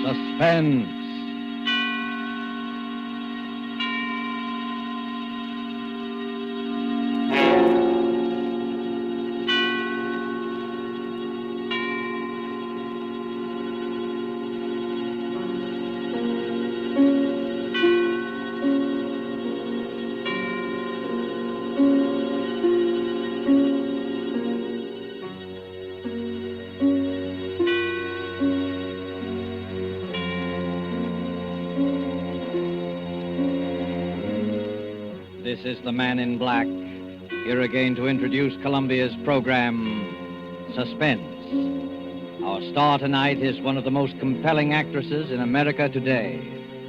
Suspense. This is the Man in Black, here again to introduce Columbia's program, Suspense. Our star tonight is one of the most compelling actresses in America today,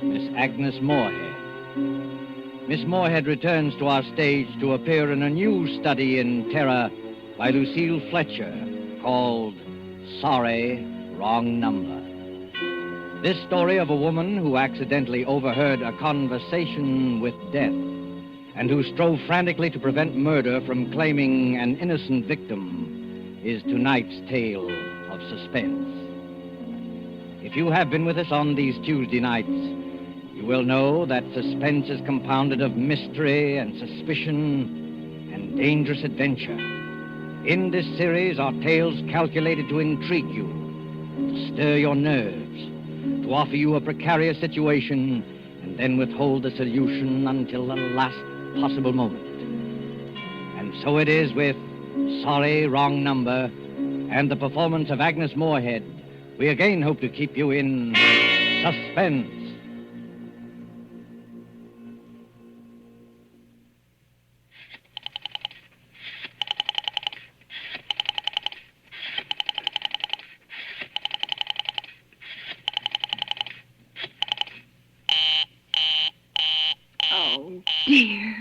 Miss Agnes Moorehead. Miss Moorehead returns to our stage to appear in a new study in terror by Lucille Fletcher, called Sorry, Wrong Number. This story of a woman who accidentally overheard a conversation with death and who strove frantically to prevent murder from claiming an innocent victim is tonight's tale of suspense. If you have been with us on these Tuesday nights, you will know that suspense is compounded of mystery and suspicion and dangerous adventure. In this series are tales calculated to intrigue you, to stir your nerves, to offer you a precarious situation, and then withhold the solution until the last possible moment. And so it is with Sorry, Wrong Number and the performance of Agnes Moorehead. We again hope to keep you in suspense. Oh, dear.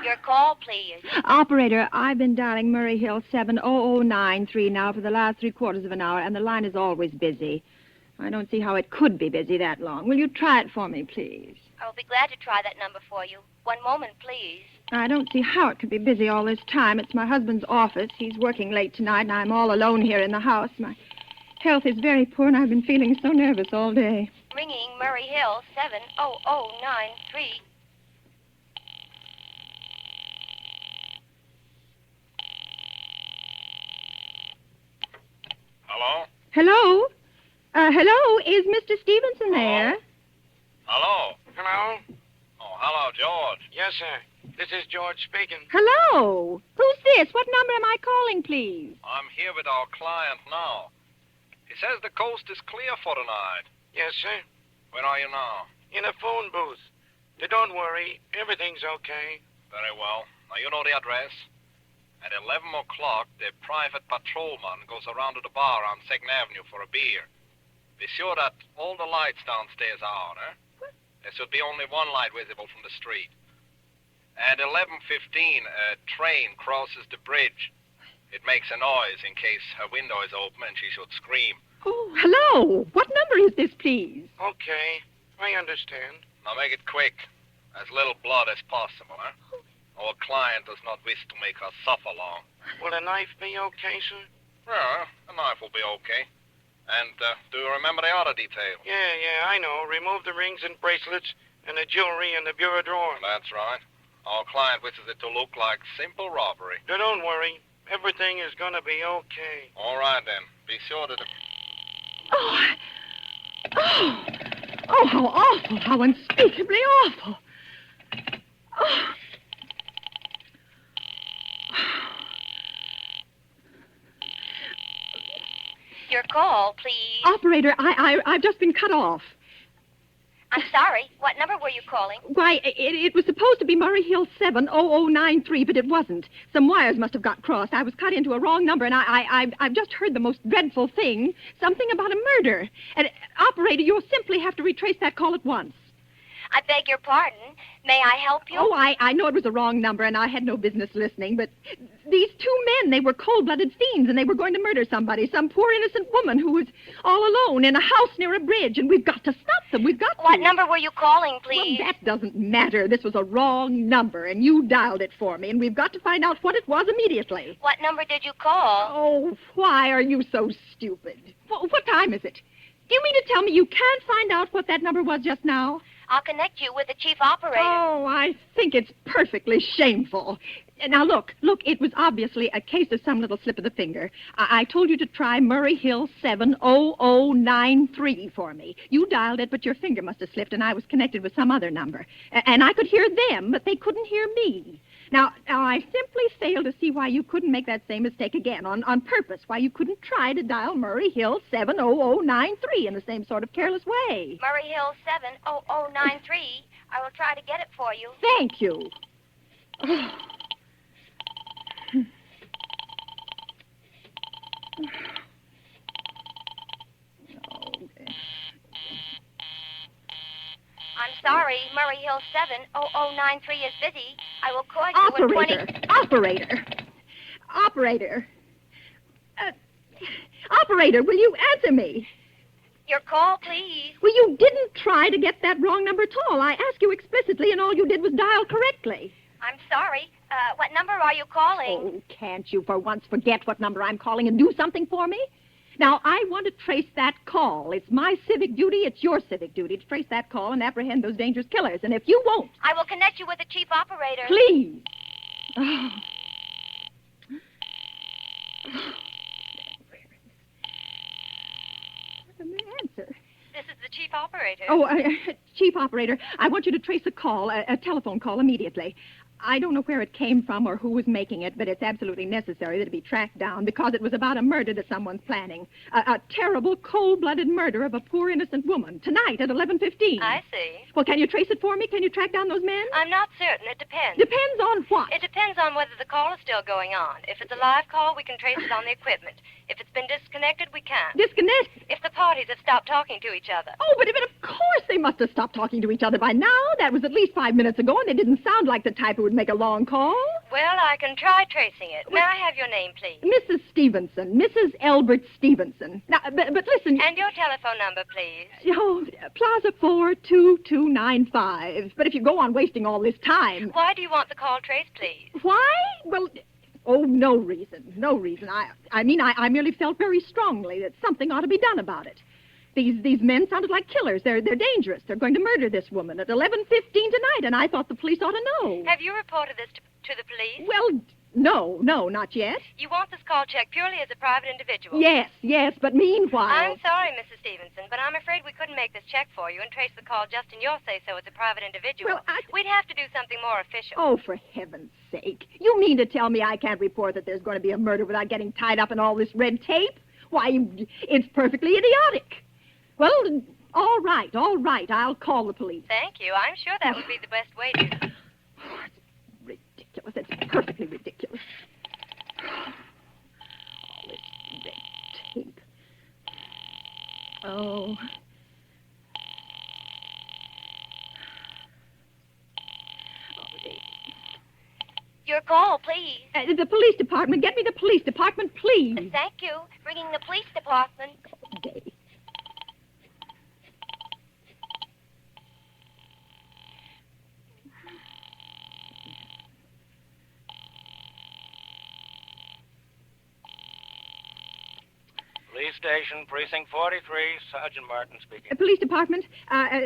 Your call, please. Operator, I've been dialing Murray Hill 70093 now for the last 3/4 of an hour, and the line is always busy. I don't see how it could be busy that long. Will you try it for me, please? I'll be glad to try that number for you. One moment, please. I don't see how it could be busy all this time. It's my husband's office. He's working late tonight, and I'm all alone here in the house. My health is very poor, and I've been feeling so nervous all day. Ringing Murray Hill 70093. Hello? Hello? Hello? Is Mr. Stevenson there? Hello? Hello? Oh, hello, George. Yes, sir. This is George speaking. Hello? Who's this? What number am I calling, please? I'm here with our client now. He says the coast is clear for tonight. Yes, sir. Where are you now? In a phone booth. Don't worry. Everything's okay. Very well. Now, you know the address. At 11 o'clock, the private patrolman goes around to the bar on 2nd Avenue for a beer. Be sure that all the lights downstairs are on, eh? There should be only one light visible from the street. At 11:15, a train crosses the bridge. It makes a noise in case her window is open and she should scream. Oh, hello. What number is this, please? Okay. I understand. Now make it quick. As little blood as possible, eh? Our client does not wish to make her suffer long. Will a knife be okay, sir? Yeah, a knife will be okay. And do you remember the other detail? Yeah, I know. Remove the rings and bracelets and the jewelry in the bureau drawer. That's right. Our client wishes it to look like simple robbery. Don't worry. Everything is going to be okay. All right, then. Be sure that... Oh, how awful. How unspeakably awful. Oh. Your call, please. Operator, I've just been cut off. I'm sorry. What number were you calling? Why, it was supposed to be Murray Hill 70093, but it wasn't. Some wires must have got crossed. I was cut into a wrong number, and I've just heard the most dreadful thing. Something about a murder. And, operator, you'll simply have to retrace that call at once. I beg your pardon. May I help you? Oh, I know it was a wrong number, and I had no business listening, but these two men, they were cold-blooded fiends, and they were going to murder somebody, some poor innocent woman who was all alone in a house near a bridge, and we've got to stop them. We've got to. What number were you calling, please? Well, that doesn't matter. This was a wrong number, and you dialed it for me, and we've got to find out what it was immediately. What number did you call? Oh, why are you so stupid? What time is it? Do you mean to tell me you can't find out what that number was just now? I'll connect you with the chief operator. Oh, I think it's perfectly shameful. Now, look, it was obviously a case of some little slip of the finger. I told you to try Murray Hill 70093 for me. You dialed it, but your finger must have slipped, and I was connected with some other number. And I could hear them, but they couldn't hear me. Now, I simply fail to see why you couldn't make that same mistake again on purpose, why you couldn't try to dial Murray Hill 70093 in the same sort of careless way. Murray Hill 70093. I will try to get it for you. Thank you. I'm sorry, Murray Hill 70093 is busy. I will call you in 20... Operator, will you answer me? Your call, please. Well, you didn't try to get that wrong number at all. I asked you explicitly, and all you did was dial correctly. I'm sorry. What number are you calling? Oh, can't you for once forget what number I'm calling and do something for me? Now, I want to trace that call. It's my civic duty, it's your civic duty to trace that call and apprehend those dangerous killers. And if you won't... I will connect you with the chief operator. Please. Oh. Answer. This is the chief operator. Oh, chief operator, I want you to trace a call, a telephone call immediately. I don't know where it came from or who was making it, but it's absolutely necessary that it be tracked down because it was about a murder that someone's planning. A terrible, cold-blooded murder of a poor innocent woman tonight at 11:15. I see. Well, can you trace it for me? Can you track down those men? I'm not certain. It depends. Depends on what? It depends on whether the call is still going on. If it's a live call, we can trace it on the equipment. If it's been disconnected, we can't. Disconnected? If the parties have stopped talking to each other. Oh, but of course they must have stopped talking to each other by now. That was at least 5 minutes ago, and they didn't sound like the type who would make a long call. Well, I can try tracing it. May I have your name, please? Mrs. Stevenson. Mrs. Elbert Stevenson. Now, but listen... And your telephone number, please. Oh, Plaza 42295. But if you go on wasting all this time... Why do you want the call traced, please? Why? Well... Oh, no reason. No reason. I mean, I merely felt very strongly that something ought to be done about it. These men sounded like killers. They're dangerous. They're going to murder this woman at 11:15 tonight, and I thought the police ought to know. Have you reported this to the police? Well, no, not yet. You want this call checked purely as a private individual? Yes, but meanwhile... I'm sorry, Mrs. Stevenson, but I'm afraid we couldn't make this check for you and trace the call just in your say-so as a private individual. Well, We'd have to do something more official. Oh, for heaven's sake. You mean to tell me I can't report that there's going to be a murder without getting tied up in all this red tape? Why, it's perfectly idiotic. Well, all right. I'll call the police. Thank you. I'm sure that would be the best way to... Oh, it's ridiculous. It's perfectly ridiculous. All this red tape. Oh. Your call, please. The police department. Get me the police department, please. Thank you. Ringing the police department. Okay. Police station, precinct 43, Sergeant Martin speaking. Police department,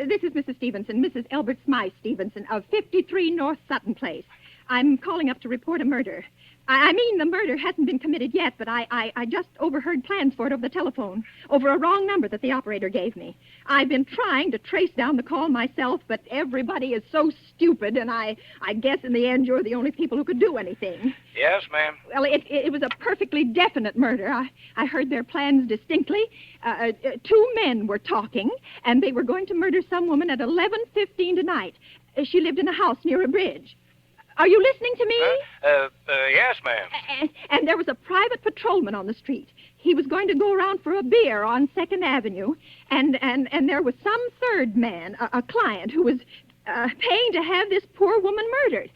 this is Mrs. Stevenson, Mrs. Elbert Smythe Stevenson of 53 North Sutton Place. I'm calling up to report a murder. I mean, the murder hasn't been committed yet, but I just overheard plans for it over the telephone, over a wrong number that the operator gave me. I've been trying to trace down the call myself, but everybody is so stupid, and I guess in the end you're the only people who could do anything. Yes, ma'am. Well, it was a perfectly definite murder. I heard their plans distinctly. Two men were talking, and they were going to murder some woman at 11:15 tonight. She lived in a house near a bridge. Are you listening to me? Yes, ma'am. And there was a private patrolman on the street. He was going to go around for a beer on 2nd Avenue, and there was some third man, a client, who was paying to have this poor woman murdered.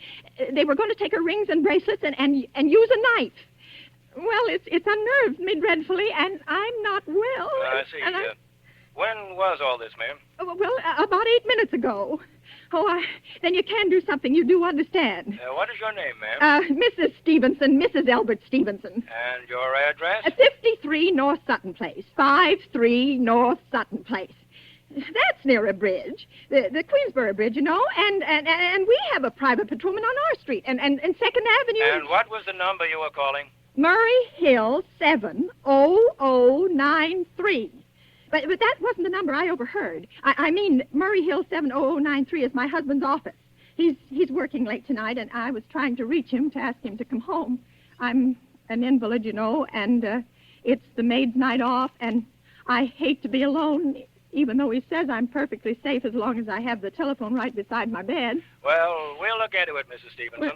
They were going to take her rings and bracelets and use a knife. Well, it's unnerved me dreadfully, and I'm not well. I see. When was all this, ma'am? Well, about 8 minutes ago. Oh, then you can do something. You do understand. What is your name, ma'am? Mrs. Stevenson, Mrs. Albert Stevenson. And your address? 53 North Sutton Place. 53 North Sutton Place. That's near a bridge, the Queensboro Bridge, you know, and we have a private patrolman on our street, and 2nd Avenue. And what was the number you were calling? Murray Hill 70093. But that wasn't the number I overheard. I mean, Murray Hill 70093 is my husband's office. He's working late tonight, and I was trying to reach him to ask him to come home. I'm an invalid, you know, and it's the maid's night off, and I hate to be alone, even though he says I'm perfectly safe as long as I have the telephone right beside my bed. Well, we'll look into it, Mrs. Stevenson.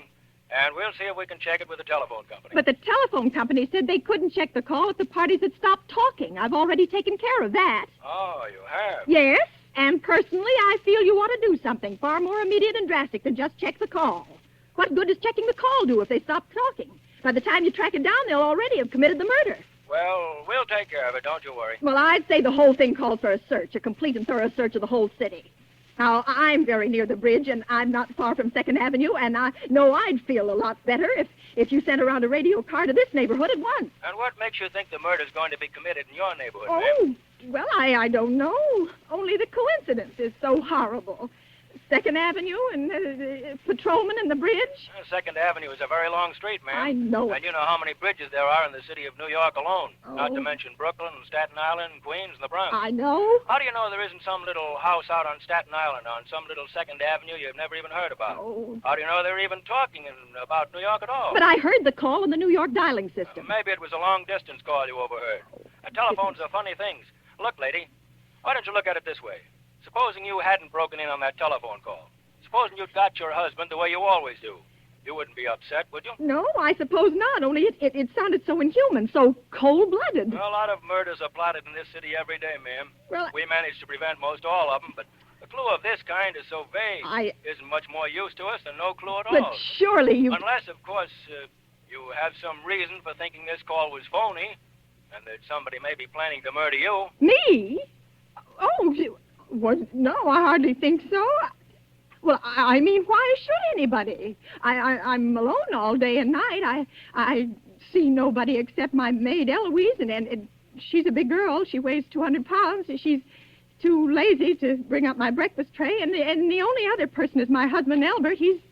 And we'll see if we can check it with the telephone company. But the telephone company said they couldn't check the call if the parties had stopped talking. I've already taken care of that. Oh, you have? Yes, and personally, I feel you ought to do something far more immediate and drastic than just check the call. What good does checking the call do if they stop talking? By the time you track it down, they'll already have committed the murder. Well, we'll take care of it, don't you worry. Well, I'd say the whole thing calls for a search, a complete and thorough search of the whole city. Now, I'm very near the bridge, and I'm not far from 2nd Avenue, and I know I'd feel a lot better if you sent around a radio car to this neighborhood at once. And what makes you think the murder's going to be committed in your neighborhood, Oh, ma'am? well, I don't know. Only the coincidence is so horrible. 2nd Avenue and the patrolman and the bridge. 2nd Avenue is a very long street, ma'am. I know it. And you know how many bridges there are in the city of New York alone. Oh. Not to mention Brooklyn and Staten Island and Queens and the Bronx. I know. How do you know there isn't some little house out on Staten Island on some little 2nd Avenue you've never even heard about? Oh. How do you know they're even talking about New York at all? But I heard the call on the New York dialing system. Maybe it was a long-distance call you overheard. Telephones are funny things. Look, lady, why don't you look at it this way? Supposing you hadn't broken in on that telephone call. Supposing you'd got your husband the way you always do. You wouldn't be upset, would you? No, I suppose not, only it sounded so inhuman, so cold-blooded. Well, a lot of murders are plotted in this city every day, ma'am. Well, we manage to prevent most all of them, but a clue of this kind is so vague. Isn't much more use to us than no clue at all. But surely you... Unless, of course, you have some reason for thinking this call was phony, and that somebody may be planning to murder you. Me? Oh, no, I hardly think so. Well, I mean, why should anybody? I'm alone all day and night. I see nobody except my maid, Eloise, and she's a big girl. She weighs 200 pounds. She's too lazy to bring up my breakfast tray, and the only other person is my husband, Albert. He's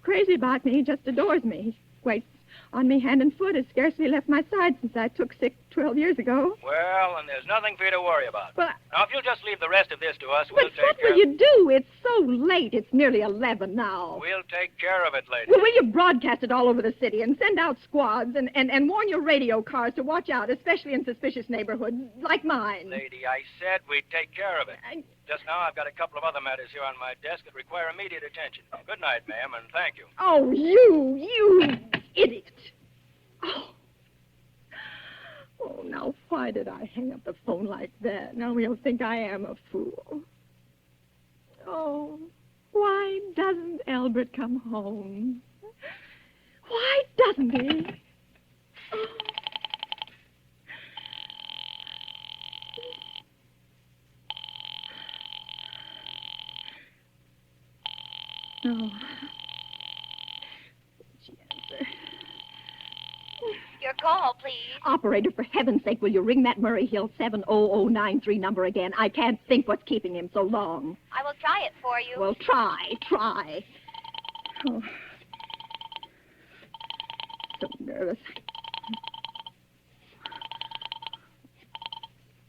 crazy about me. He just adores me. He waits on me hand and foot, has scarcely left my side since I took sick 12 years ago. Well, and there's nothing for you to worry about. Well, now, if you'll just leave the rest of this to us, we'll take care of it. But what will you do? It's so late. It's nearly 11 now. We'll take care of it, lady. Well, will you broadcast it all over the city and send out squads and warn your radio cars to watch out, especially in suspicious neighborhoods like mine? Lady, I said we'd take care of it. Just now, I've got a couple of other matters here on my desk that require immediate attention. Good night, ma'am, and thank you. Oh, you idiot. Oh, now, why did I hang up the phone like that? Now he'll think I am a fool. Oh, why doesn't Albert come home? Why doesn't he? Oh. Your call, please. Operator, for heaven's sake, will you ring that Murray Hill 70093 number again? I can't think what's keeping him so long. I will try it for you. Well, try. Oh. So nervous.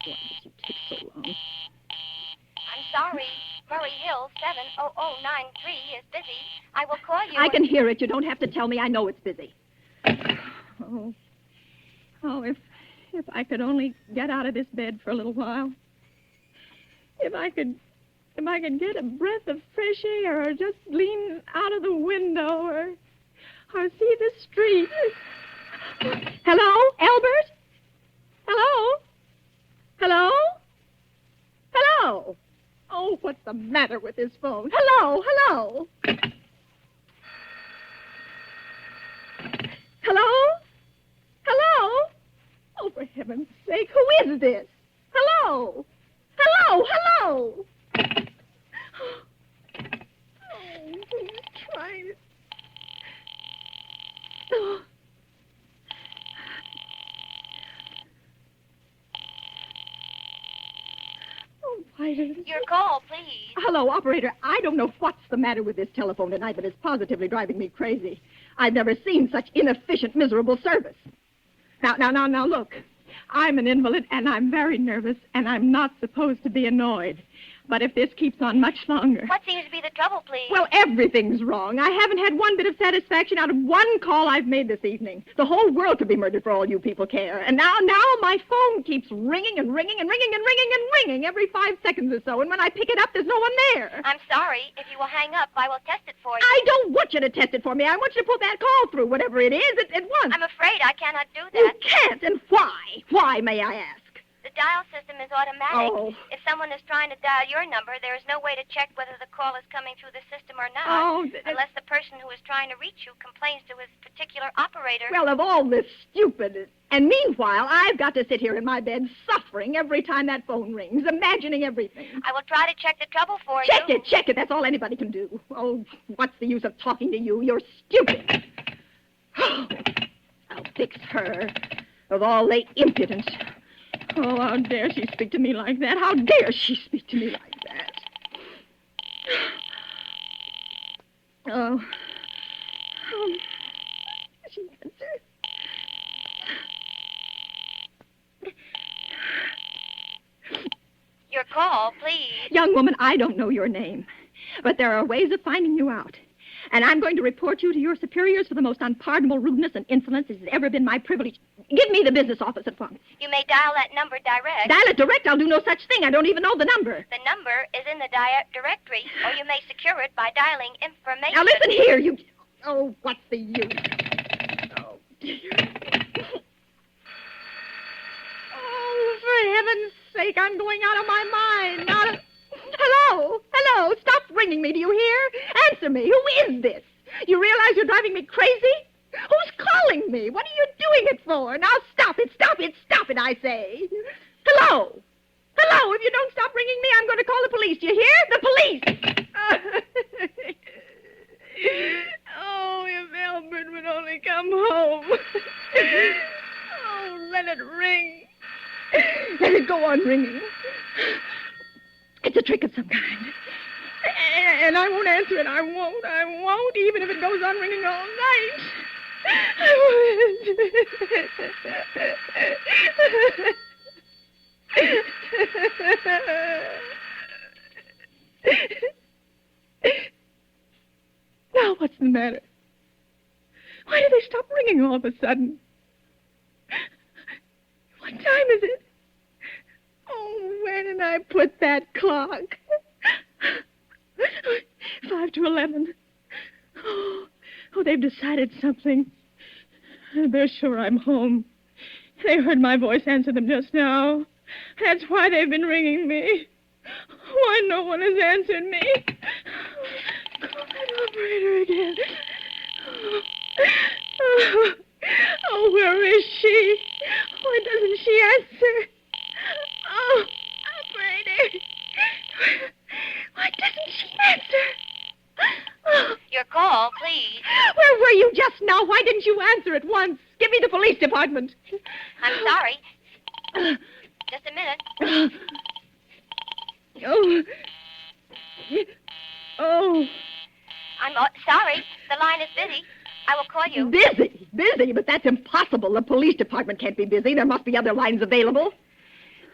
Why did you take so long? I'm sorry. Murray Hill 70093 is busy. I will call you. I can hear it. You don't have to tell me. I know it's busy. Oh, if I could only get out of this bed for a little while. If I could get a breath of fresh air, or just lean out of the window, or see the street. Hello, Albert? Hello? Oh, what's the matter with this phone? Hello, hello. Hello? Hello? Oh, for heaven's sake, who is this? Hello? Hello, hello. Oh, please try it. Oh. Oh, why does it... Your call, please. Hello, operator. I don't know what's the matter with this telephone tonight, but it's positively driving me crazy. I've never seen such inefficient, miserable service. Now, look. I'm an invalid, and I'm very nervous, and I'm not supposed to be annoyed. But if this keeps on much longer... What seems to be the trouble, please? Well, everything's wrong. I haven't had one bit of satisfaction out of one call I've made this evening. The whole world could be murdered for all you people care. And now my phone keeps ringing and ringing and ringing and ringing and ringing every 5 seconds or so. And when I pick it up, there's no one there. I'm sorry. If you will hang up, I will test it for you. I don't want you to test it for me. I want you to put that call through, whatever it is, at once. I'm afraid I cannot do You that. can't, and why? Why, may I ask? The dial system is automatic. Oh. If someone is trying to dial your number, there is no way to check whether the call is coming through the system or not. Oh, unless the person who is trying to reach you complains to his particular operator. Well, of all this stupid... And meanwhile, I've got to sit here in my bed suffering every time that phone rings, imagining everything. I will try to check the trouble for Check you. Check it. That's all anybody can do. Oh, what's the use of talking to you? You're stupid. I'll fix her. Of all the impudence. Oh, how dare she speak to me like that? How dare she speak to me like that? Oh. She answered. Your call, please. Young woman, I don't know your name, but there are ways of finding you out. And I'm going to report you to your superiors for the most unpardonable rudeness and insolence it has ever been my privilege. Give me the business office at once. You may dial that number direct. Dial it direct? I'll do no such thing. I don't even know the number. The number is in the directory, or you may secure it by dialing information. Now listen here, you... Oh, what's the use? Oh, dear. Oh, for heaven's sake, I'm going out of my mind. Now... Hello? Hello? Stop ringing me, do you hear? Answer me. Who is this? You realize you're driving me crazy? Who's calling me? What are you doing it for? Now stop it, I say. Hello? Hello? If you don't stop ringing me, I'm going to call the police. Do you hear? The police! Oh, if Albert would only come home. Oh, let it ring. Let it go on ringing. It's a trick of some kind. And I won't answer it. I won't, even if it goes on ringing all night. I won't. Now, what's the matter? Why did they stop ringing all of a sudden? What time is it? Oh, where did I put that clock? 5 to 11. Oh, they've decided something. They're sure I'm home. They heard my voice answer them just now. That's why they've been ringing me. Why no one has answered me? Call that operator again. Oh, where is she? Why doesn't she answer? Oh, operator. Why doesn't she answer? Oh. Your call, please. Where were you just now? Why didn't you answer at once? Give me the police department. I'm sorry. Just a minute. Oh. Oh. I'm sorry. The line is busy. I will call you. Busy? But that's impossible. The police department can't be busy. There must be other lines available.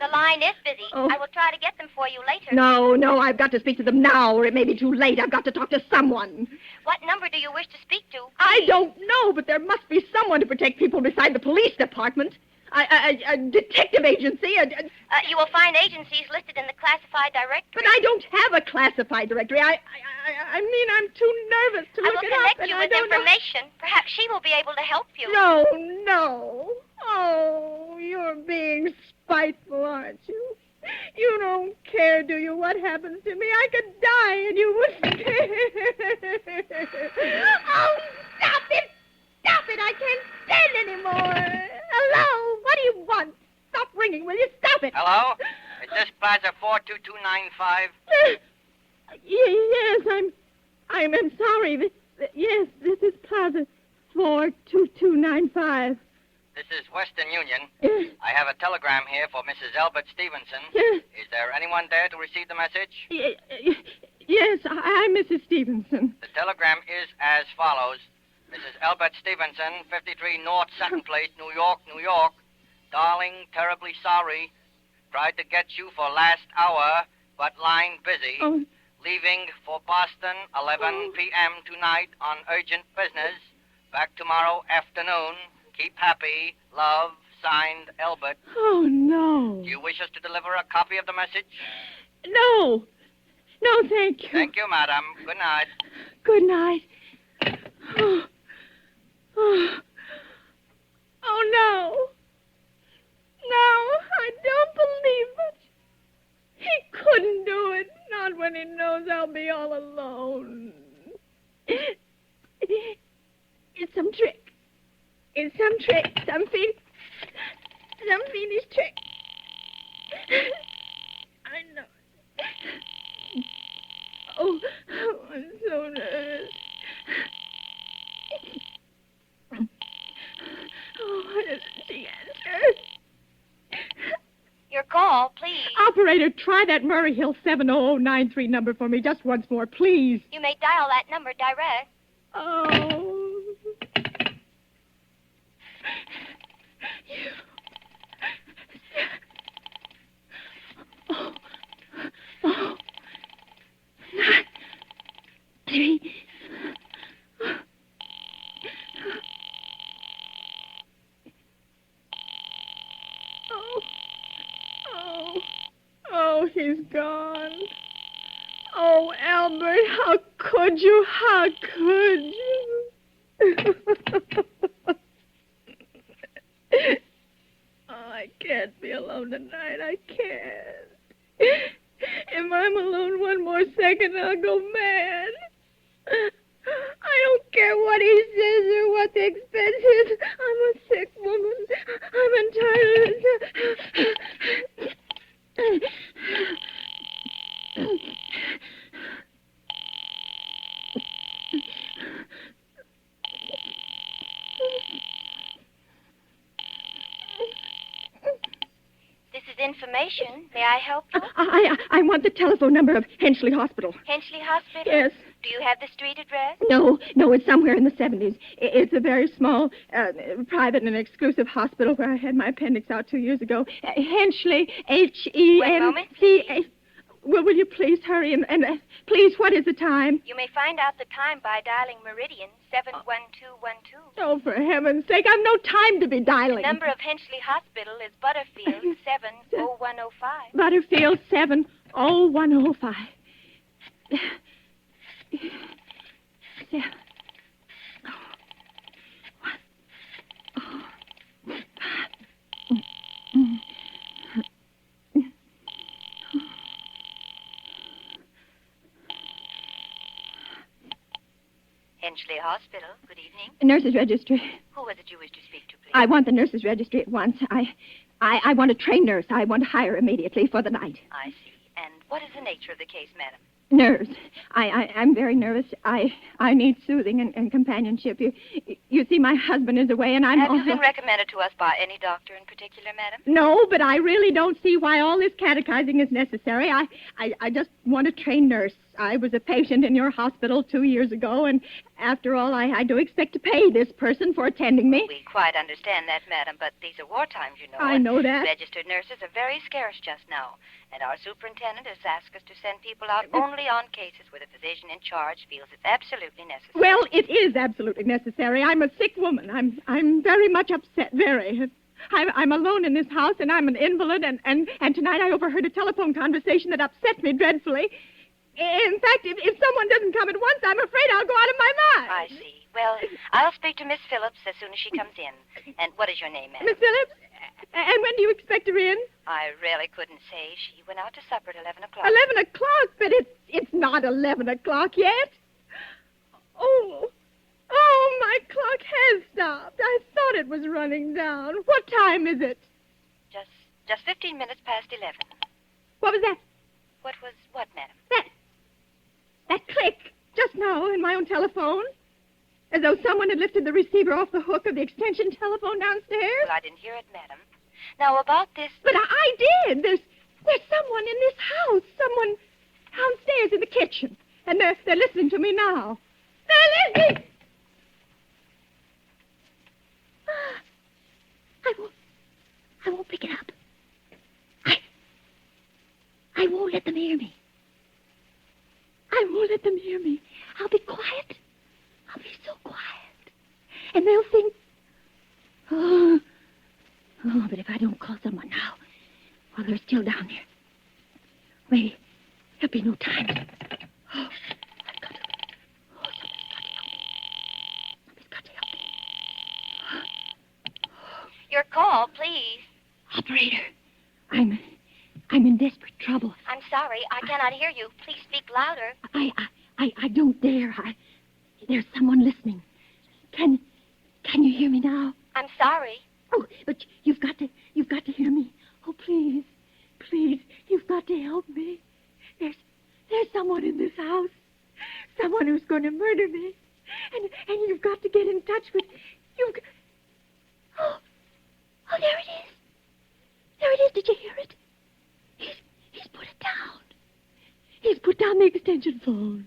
The line is busy. Oh. I will try to get them for you later. No, I've got to speak to them now, or it may be too late. I've got to talk to someone. What number do you wish to speak to? I don't know, but there must be someone to protect people beside the police department. A detective agency. You will find agencies listed in the classified directory. But I don't have a classified directory. I mean, I'm too nervous to I look will it up. connect And you I with don't know. information. Perhaps she will be able to help you. No. Oh, you're being spiteful, aren't you? You don't care, do you, what happens to me? I could die and you wouldn't care. Oh, stop it! Stop it! I can't stand anymore. Hello? What do you want? Stop ringing, will you? Stop it! Hello? Is this Plaza 42295? Yes, I'm sorry. Yes, this is Plaza 42295. This is Western Union. Yes. I have a telegram here for Mrs. Albert Stevenson. Yes. Is there anyone there to receive the message? Yes, I'm Mrs. Stevenson. The telegram is as follows. Mrs. Albert Stevenson, 53 North Sutton Place, New York, New York. Darling, terribly sorry. Tried to get you for last hour, but line busy. Oh. Leaving for Boston, 11 p.m. tonight on urgent business. Back tomorrow afternoon. Keep happy. Love, signed, Albert. Oh, no. Do you wish us to deliver a copy of the message? No. No, thank you. Thank you, madam. Good night. Good night. Oh, no. No, I don't believe it. He couldn't do it. Not when he knows I'll be all alone. It's some trick. It's some trick. Some fiendish trick. I know. Oh, I'm so nervous. Oh, why doesn't she answer? Your call, please. Operator, try that Murray Hill 70093 number for me just once more, please. You may dial that number direct. Oh. Oh. 9, 3. Oh, he's gone. Oh, Albert, how could you? How could you? Oh, I can't be alone tonight. I can't. If I'm alone one more second, I'll go mad. I don't care what he says or what the expense is. I'm a sick woman. I'm entitled. This is information. May I help you? I want the telephone number of Henchley Hospital. Henchley Hospital? Yes. Do you have the street address? No, it's somewhere in the 70s. It's a very small, private and exclusive hospital where I had my appendix out 2 years ago. Henchley, H-E-N-C-A. One moment, please. Well, will you please hurry and please, what is the time? You may find out the time by dialing Meridian 71212. Oh, for heaven's sake, I've no time to be dialing. The number of Henchley Hospital is Butterfield 70105. Butterfield 70105. Henchley Hospital. Good evening. Nurses registry. Who was it you wished to speak to, please? I want the nurses registry at once. I want a trained nurse. I want to hire immediately for the night. I see. And what is the nature of the case, madam? Nerves. I'm very nervous. I need soothing and companionship. You see, my husband is away, and I'm Have you also... been recommended to us by any doctor in particular, madam? No, but I really don't see why all this catechizing is necessary. I just want a trained nurse. I was a patient in your hospital 2 years ago, and after all, I do expect to pay this person for attending me. We quite understand that, madam, but these are war times, you know. I know that. Registered nurses are very scarce just now, and our superintendent has asked us to send people out only on cases where the physician in charge feels it's absolutely necessary. Well, it is absolutely necessary. I'm a sick woman. I'm very much upset, very. I'm alone in this house, and I'm an invalid, and tonight I overheard a telephone conversation that upset me dreadfully. In fact, if someone doesn't come at once, I'm afraid I'll go out of my mind. I see. Well, I'll speak to Miss Phillips as soon as she comes in. And what is your name, ma'am? Miss Phillips? And when do you expect her in? I really couldn't say. She went out to supper at 11 o'clock. 11 o'clock, but it's not 11 o'clock yet. Oh, my clock has stopped. I thought it was running down. What time is it? Just 15 minutes past 11. What was that? What was what, madam? That click just now in my own telephone. As though someone had lifted the receiver off the hook of the extension telephone downstairs. Well, I didn't hear it, madam. Now, about this... But I did. There's someone in this house. Someone downstairs in the kitchen. And they're listening to me now. They're listening! I won't pick it up. I won't let them hear me. I won't let them hear me. I'll be quiet. I'll be so quiet. And they'll think... Oh, but if I don't call someone now, while they're still down there, maybe there'll be no time. Oh, somebody's got to help me. Your call, please. Operator, I'm in desperate trouble. I'm sorry. I cannot hear you. Please speak louder. I don't dare. There's someone listening. Can you hear me now? I'm sorry. Oh, but you've got to hear me. Oh, please, you've got to help me. There's someone in this house, someone who's going to murder me, and you've got to get in touch with. Oh, there it is. There it is. Did you hear it? He's put it down. He's put down the extension phone.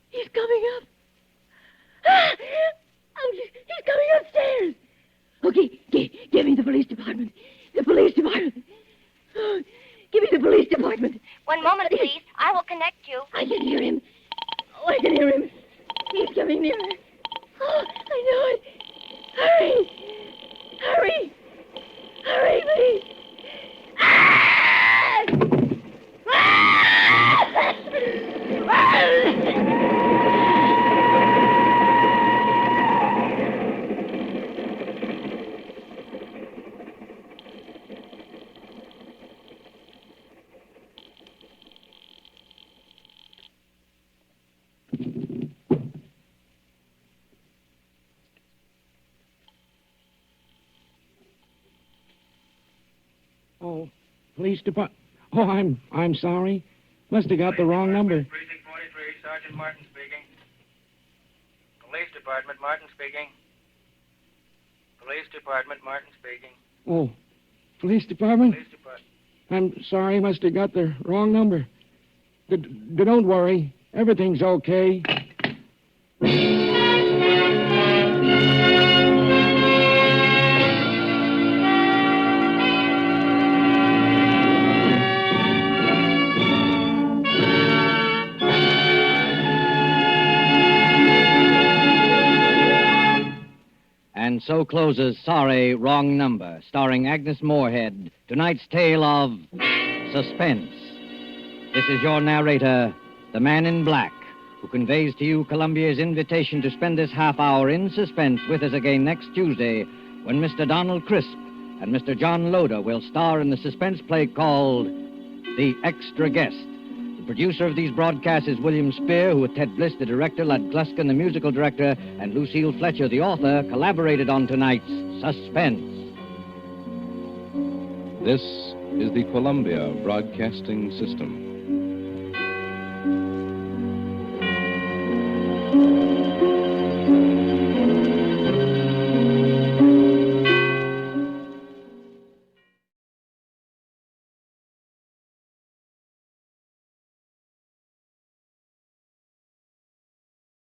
He's coming up. Oh, he's coming upstairs. Okay, give me the police department. The police department. Oh, give me the police department. One moment, please. I will connect you. I can hear him. Oh, I can hear him. He's coming nearer. Oh, I know it. Hurry. Hurry. Hurry, please. Ah! Oh, police department. Oh, I'm sorry. Must have got the wrong number. Precinct 43, Sergeant Martin speaking. Police Department, Martin speaking. Police Department, Martin speaking. Oh, police department? Police Department. I'm sorry. Must have got the wrong number. Don't worry. Everything's okay. And so closes Sorry, Wrong Number, starring Agnes Moorehead, tonight's tale of Suspense. This is your narrator, the Man in Black, who conveys to you Columbia's invitation to spend this half hour in suspense with us again next Tuesday, when Mr. Donald Crisp and Mr. John Loder will star in the suspense play called The Extra Guest. The producer of these broadcasts is William Spear, who with Ted Bliss, the director, Lud Gluskin, the musical director, and Lucille Fletcher, the author, collaborated on tonight's Suspense. This is the Columbia Broadcasting System.